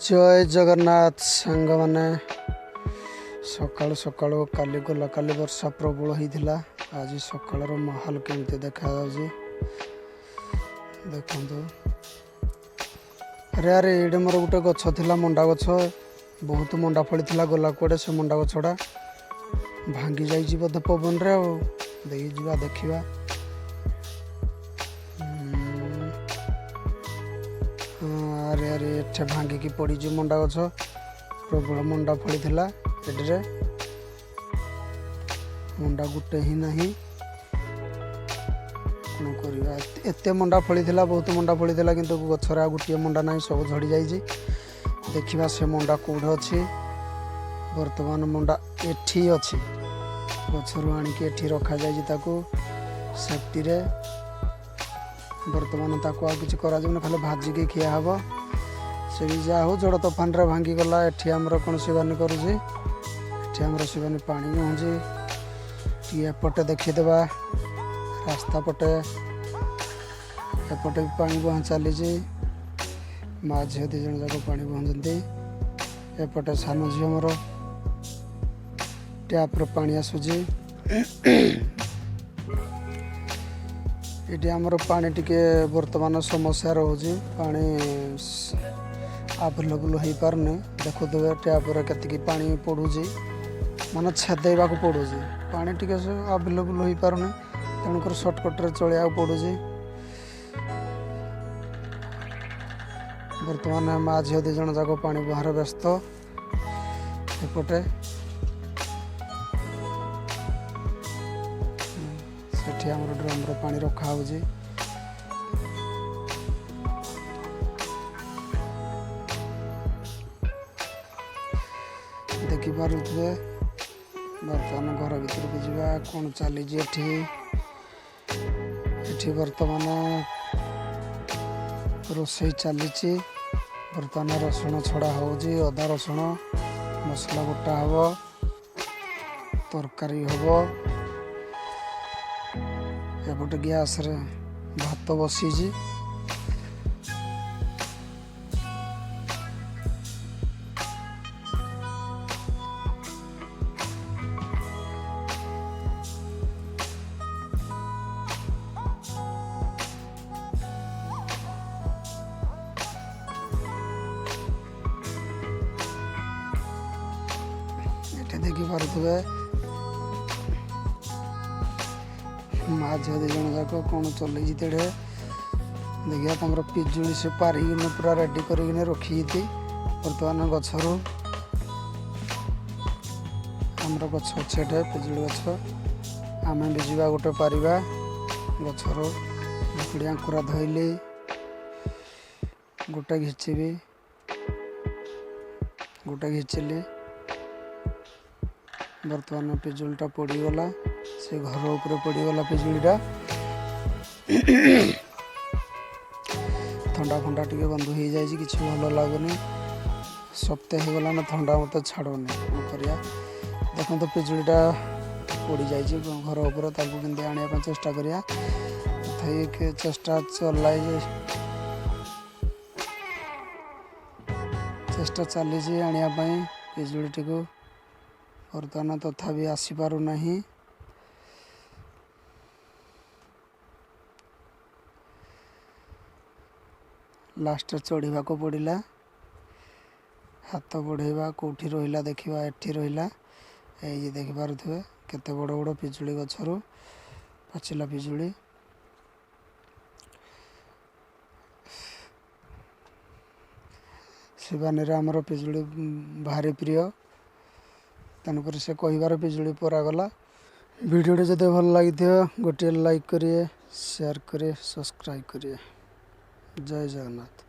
जय जगन्नाथ सांग माने सकाळु सकाळु काली गला काली वर्षा प्रबल होइथिला। आज सकाळर माहौल केमती देखा जाउजी देखंतु। अरे अरे एडे मोर गुटे गछ थिला मंडा गछ बहुत मंडा फली थिला गला कोडे से मंडा गछडा भांगी जाइछि बद पवन रे ओ देई जिबा देखिबा। अरे अरे एठे भांगी की पड़ी जी मंडा गछ प्रबल मंडा फली थिला एडरे मंडा गुटे ही नहीं कौन करवा एते मंडा फली थिला बहुत मंडा फली थिला किंतु गछरा गुटिए मंडा नहीं सब झड़ी जाइछि। देखिबा से मंडा कोड अछि वर्तमान मंडा एठी अछि गछरु आनी के एठी रखा जाइछि ताको सेफ्टी रे। वर्तमान ताको आ किछ करा जमे खाली भाजी के खिया हबो से भी जा हो जड़ तोफान रे भांगी गला। एठी हमर कोन सेवानी करूछि एठी हमर सेवानी पानी होंजी टी एपटे देखि देबा रास्ता पटे एपटे पानी बहा चली जी माँ झील दी जन जाक पानी बहती एपटे सान झील मोर टैप रे पानी आसुची। ये आमर पानी टिके वर्तमान समस्या रोचे पानी आवेलेबल हो पारने देखुवे टैप रे केतिकी पानी पड़ूची माने छेदेवा को पड़ूची पानी टिके आवेलेबल हो पारने तेणुकर सर्टकट रे चलिया पड़ूची। वर्तमान माँ झील दी जन जाक पानी बाहर व्यस्त एपटे सेठी हमर ड्रम रे पानी रखा होजी। देखि पारुथबे वर्तमान घर भीतर को जीवा कौन चली एठी वर्तमान रोसई चली वर्तमान रसुण छड़ा होजी अदा रसुण मसला बटा हबो तरकारी हबो एपटे गैस रे भात बसीजी देखि पारुथबे माँ झील दी जन जाक कौन चलई तेड़े देखिए तुम पिजुली से पारिकी पूरा रेडी कर रखी बर्तमान गछरू आमर गछ अच्छे पिजुली गछ आम भी जा गोटे पारिबा गछरू लकड़ी आंकुरा धोइली गोटे घिचीबी गोटे घिचिली वर्तमान पिजुलीटा पड़गला से घर उपरे पड़गला पिजुलीटा थंडा फंडा टी बंद हो जाए कि भल लगुनि सप्ताह हो गला ना थंडा मत छाड़ुनि कौन करिया। देखो तो पिजुलीटा पड़ जाए घर उपर केमती आने चेष्टा करिया चेष्टा चलाई चेष्टा चली आने पिजुलीटी को वर्तमान तथापि आसीपार नहीं। लास्ट चढ़ा को पड़ा हाथ बढ़ेवा कौटी रहा देखा एठी रहा ये देखिपे केते बड़ बड़ पिजुली गछरू पाचिला पिजुली शिवानी आमर पिजुली भारी प्रिय तेणुक से कहार पिजुली परागला। वीडियो जब भल लगी गोटे लाइक करिए शेयर करिए सब्सक्राइब करिए। जय जगन्नाथ।